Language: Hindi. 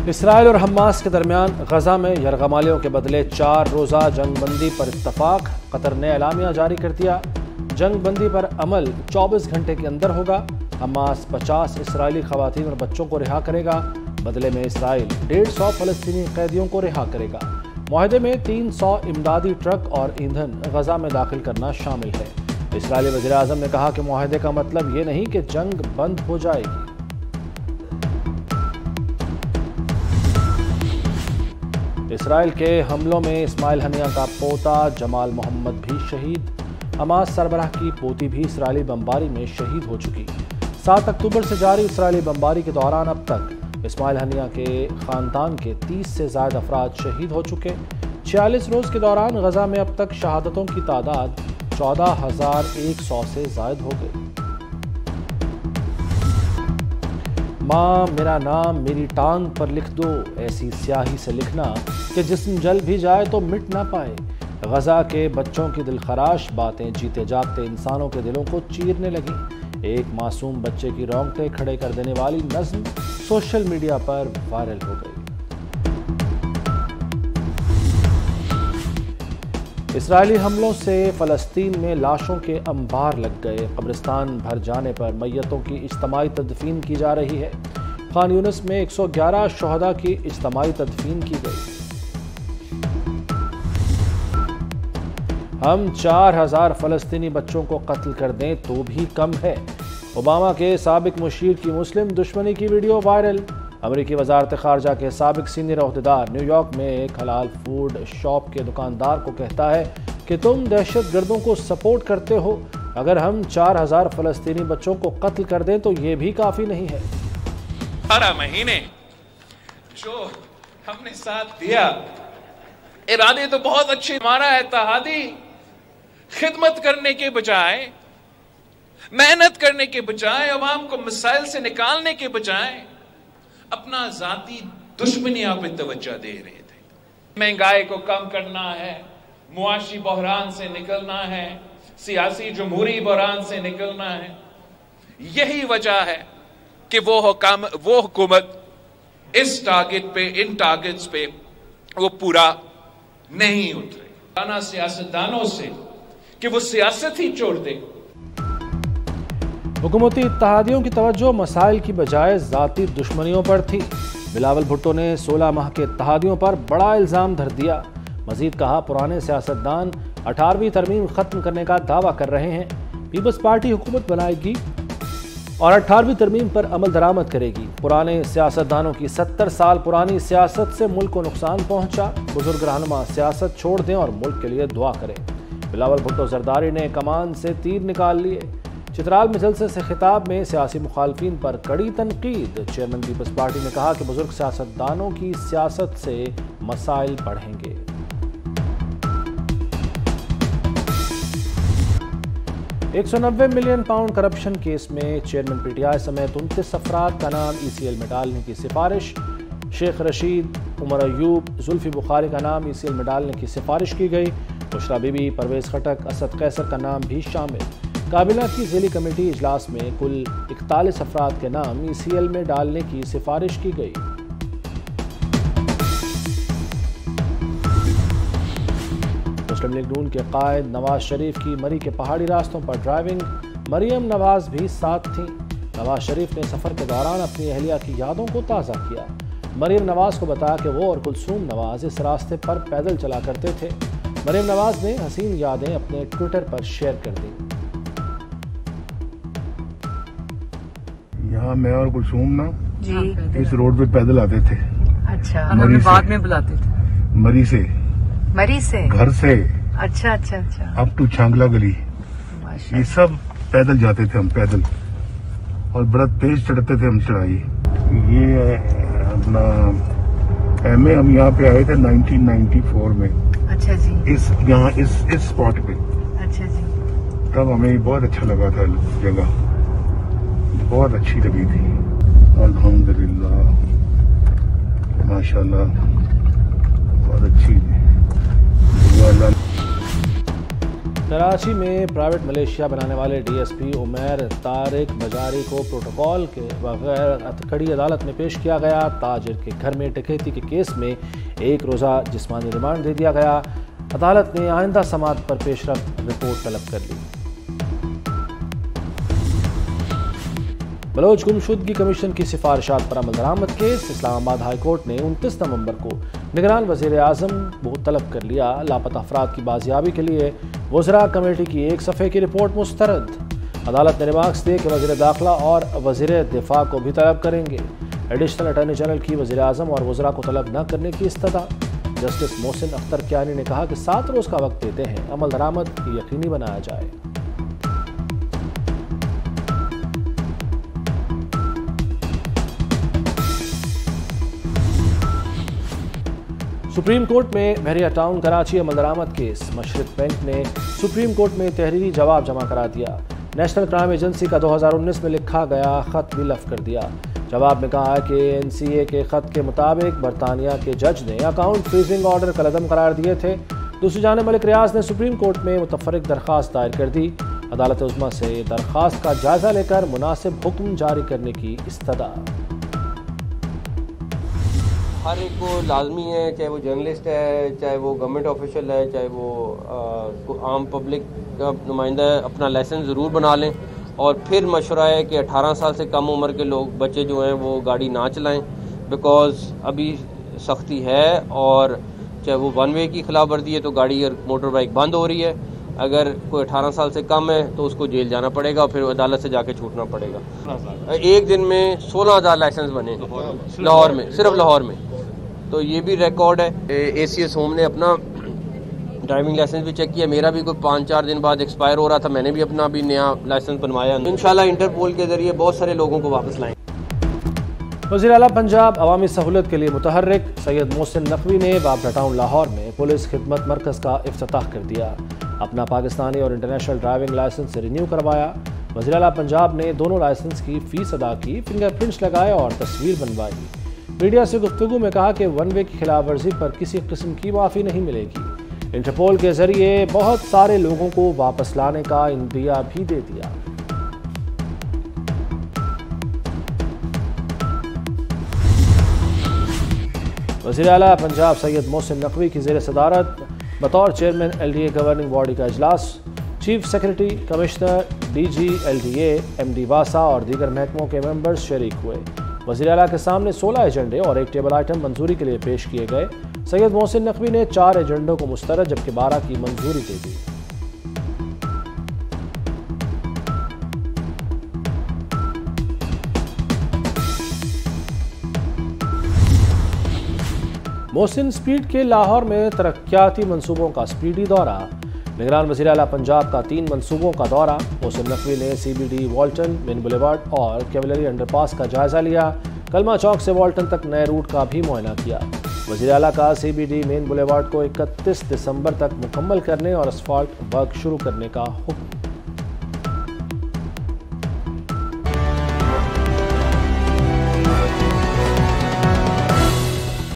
इसराइल और हमास के दरमियान गजा में यरगमालियों के बदले 4 रोज़ा जंगबंदी पर इत्तफाक। कतर ने एलामिया जारी कर दिया। जंगबंदी पर अमल 24 घंटे के अंदर होगा। हमास 50 इसराइली खवातीन और बच्चों को रिहा करेगा। बदले में इसराइल 150 फलस्तीनी कैदियों को रिहा करेगा। मुआहदे में 300 इमदादी ट्रक और ईंधन गजा में दाखिल करना शामिल है। इसराइली वज़ीर आज़म ने कहा कि मुआहदे का मतलब ये नहीं कि जंग बंद हो जाएगी। इसराइल के हमलों में इस्माइल हनिया का पोता जमाल मोहम्मद भी शहीद। हमास सरबराह की पोती भी इसराइली बमबारी में शहीद हो चुकी। 7 अक्टूबर से जारी इसराइली बमबारी के दौरान अब तक इस्माइल हनिया के ख़ानदान के 30 से ज़्यादा अफराद शहीद हो चुके। 46 रोज़ के दौरान गजा में अब तक शहादतों की तादाद 14,100 से ज़ायद हो गई। माँ मेरा नाम मेरी टांग पर लिख दो, ऐसी स्याही से लिखना कि जिस्म जल भी जाए तो मिट ना पाए। गजा के बच्चों की दिलखराश बातें जीते जागते इंसानों के दिलों को चीरने लगी। एक मासूम बच्चे की रोंगटे खड़े कर देने वाली नज़्म सोशल मीडिया पर वायरल हो गई। इसराइली हमलों से फ़लस्तीन में लाशों के अंबार लग गए। कब्रिस्तान भर जाने पर मैयतों की इज्तमाई तदफीन की जा रही है। खान यूनिस में 111 शहदा की इज्तमाई तदफीन की गई। हम 4,000 फ़लस्तीनी बच्चों को कत्ल कर दें तो भी कम है। ओबामा के साबिक मुशीर की मुस्लिम दुश्मनी की वीडियो वायरल। अमेरिकी वजारत ख़ारजा के साबिक सीनियर ओहदेदार न्यूयॉर्क में एक हलाल फूड शॉप के दुकानदार को कहता है कि तुम दहशत गर्दों को सपोर्ट करते हो। अगर हम 4,000 फ़लस्तीनी बच्चों को कत्ल कर दें तो ये भी काफ़ी नहीं है। 12 महीने जो हमने साथ दिया, इरादे तो बहुत अच्छे। हमारा इत्तेहादी खिदमत करने के बजाय, मेहनत करने के बजाय, अवाम को मसाइल से निकालने के बजाय अपना जाती दुश्मनियां पे तवज्जो दे रहे थे। महंगाई को कम करना है, मुआशी बहरान से निकलना है, सियासी जमहूरी बहरान से निकलना है। यही वजह है कि वो हुकूमत इस टारगेट पे, इन टारगेट्स पे वो पूरा नहीं उतरे। आना सियासतदानों से कि वो सियासत ही छोड़ दे। हुकूमती इत्तेहादियों की तवज्जो मसाइल की बजाय ज़ाती दुश्मनियों पर थी। बिलावल भुट्टो ने 16 माह के इत्तेहादियों पर बड़ा इल्ज़ाम धर दिया। मजीद कहा, पुराने सियासतदान 18वीं तरमीम ख़त्म करने का दावा कर रहे हैं। पीपल्स पार्टी हुकूमत बनाएगी और 18वीं तरमीम पर अमल दरामद करेगी। पुराने सियासतदानों की 70 साल पुरानी सियासत से मुल्क को नुकसान पहुँचा। बुजुर्ग रहनुमा सियासत छोड़ दें और मुल्क के लिए दुआ करें। बिलावल भुट्टो जरदारी ने कमान से तीर निकाल लिए। चित्राल में जलसे से खिताब में सियासी मुखालफिन पर कड़ी तनकीद। चेयरमैन पीपल्स पार्टी ने कहा कि बुजुर्ग सियासतदानों की सियासत से मसाइल बढ़ेंगे। £190 मिलियन करप्शन केस में चेयरमैन पीटीआई समेत 29 अफराद का नाम ECL में डालने की सिफारिश। शेख रशीद, उमर अयूब, जुल्फी बुखारी का नाम ECL में डालने की सिफारिश की गई। बुशरा बीबी, परवेज़ खटक, असद कैसर का नाम भी शामिल। काबिना की ज़िली कमेटी इजलास में कुल 41 अफराद के नाम ECL में डालने की सिफारिश की गई। मुस्लिम लीग नून के कायद नवाज शरीफ की मरी के पहाड़ी रास्तों पर ड्राइविंग। मरियम नवाज भी साथ थीं। नवाज शरीफ ने सफ़र के दौरान अपनी अहलिया की यादों को ताज़ा किया। मरियम नवाज को बताया कि वो और कुलसूम नवाज इस रास्ते पर पैदल चला करते थे। मरियम नवाज ने हसीन यादें अपने ट्विटर पर शेयर कर दी। यहाँ मैं और कुलसूम ना जी इस रोड पे पैदल आते थे। अच्छा, मरी बाद में बुलाते थे। मरी से घर से अच्छा अप टू छांगला गली, ये सब पैदल जाते थे हम, पैदल। और बड़ा तेज चढ़ते थे हम चढ़ाई। ये अपना MA हम यहाँ पे आए थे 1994 में। अच्छा जी। इस स्पॉट पे। अच्छा जी। तब हमें बहुत अच्छा लगा था, जगह बहुत अच्छी लगी थी। अल्हम्दुलिल्लाह, माशाल्लाह, बहुत अच्छी। कराची में प्राइवेट मलेशिया बनाने वाले डीएसपी उमैर तारिक बजारी को प्रोटोकॉल के बगैर कड़ी अदालत में पेश किया गया। ताजिर के घर में डकैती के केस में 1 रोज़ा जिस्मानी रिमांड दे दिया गया। अदालत ने आइंदा समाअत पर पेशरफ्त रिपोर्ट तलब कर ली। बलोच गुमशुदगी कमीशन की सिफारिशात पर अमल दरामद केस। इस्लामाबाद हाई कोर्ट ने 29 नवंबर को निगरान वज़ीर आज़म को तलब कर लिया। लापता अफराद की बाजियाबी के लिए वज़रा कमेटी की 1 सफ़े की रिपोर्ट मुस्तरद। अदालत ने रिमार्क्स दिए कि वज़ीर दाखिला और वज़ीर दिफा को भी तलब करेंगे। एडिशनल अटॉर्नी जनरल की वज़ीर आज़म और वज़रा को तलब न करने की इस्तदा। जस्टिस मोहसिन अख्तर कियानी ने कहा कि 7 रोज़ का वक्त देते हैं, अमल दरामद यकीनी बनाया जाए। सुप्रीम कोर्ट में बहरिया टाउन कराची अमल दरामद केस। मशरक बैंक ने सुप्रीम कोर्ट में तहरीरी जवाब जमा करा दिया। नेशनल क्राइम एजेंसी का 2019 में लिखा गया खत भी लफ कर दिया। जवाब में कहा कि NCA के खत के मुताबिक बरतानिया के जज ने अकाउंट फ्रीजिंग ऑर्डर कलअदम करार दिए थे। दूसरी जानिब मलिक रियाज ने सुप्रीम कोर्ट में मुतफर्रिक दरख्वास्त दायर कर दी। अदालत उज़्मा से दरख्वास्त का जायजा लेकर मुनासिब हुक्म जारी करने की इस्तदा। हर एक को लाजमी है, चाहे वो जर्नलिस्ट है, चाहे वो गवर्नमेंट ऑफिशियल है, चाहे वो आम पब्लिक का नुमाइंदा है, अपना लाइसेंस ज़रूर बना लें। और फिर मशवरा है कि 18 साल से कम उम्र के लोग बच्चे जो हैं वो गाड़ी ना चलाएं, बिकॉज़ अभी सख्ती है। और चाहे वो 1 वे की खिलाफ वर्जी है तो गाड़ी और मोटर बाइक बंद हो रही है। अगर कोई 18 साल से कम है तो उसको जेल जाना पड़ेगा और फिर अदालत से जाके छूटना पड़ेगा। एक दिन में 16,000 लाइसेंस बने लाहौर में, सिर्फ लाहौर में। तो ये भी रिकॉर्ड है। ACS होम ने अपना ड्राइविंग लाइसेंस भी चेक किया। मेरा भी कोई 5-4 दिन बाद एक्सपायर हो रहा था, मैंने भी अपना भी नया लाइसेंस बनवाया। इंशाल्लाह इंटरपोल के जरिए बहुत सारे लोगों को वापस लाएंगे। वज़ीर आला पंजाब अवामी सहूलत के लिए मुतहर्रिक सैयद मोहसिन नकवी ने बाबरा टाउन लाहौर में पुलिस खिदमत मरकज़ का इफ्तिताह कर दिया। अपना पाकिस्तानी और इंटरनेशनल ड्राइविंग लाइसेंस रिन्यू करवाया। वज़ीर आला पंजाब ने दोनों लाइसेंस की फ़ीस अदा की, फिंगरप्रिंट्स लगाए और तस्वीर बनवाई। मीडिया से गुफ्तगू में कहा कि 1 वे की खिलाफ वर्जी पर किसी किस्म की माफ़ी नहीं मिलेगी। इंटरपोल के जरिए बहुत सारे लोगों को वापस लाने का इंदिया भी दे दिया। वज़ीर आला पंजाब सैयद मोहसिन नकवी की ज़ेर सदारत बतौर चेयरमैन LDA गवर्निंग बॉडी का इजलास chief secretary, commissioner, DG, LDA, MD वासा और दीगर महकमों के मेंबर्स शरीक हुए। वज़ीर आला के सामने 16 एजेंडे और 1 टेबल आइटम मंजूरी के लिए पेश किए गए। सैयद मोहसिन नकवी ने 4 एजेंडों को मुस्तरद जबकि 12 की मंजूरी दे दी। मोहसिन स्पीड के लाहौर में तरक्याती मंसूबों का स्पीडी दौरा। निगरान वज़ीर आला पंजाब का 3 मंसूबों का दौरा। मोहसिन नकवी ने CBD वाल्टन, मेन बुलेवार्ड और कैवलरी अंडरपास का जायजा लिया। कलमा चौक से वाल्टन तक नए रूट का भी मुआयना किया। वज़ीर आला का CBD मेन बुलेवार्ड को 31 दिसंबर तक मुकम्मल करने और असफाल्ट वर्क शुरू करने का हुक्म।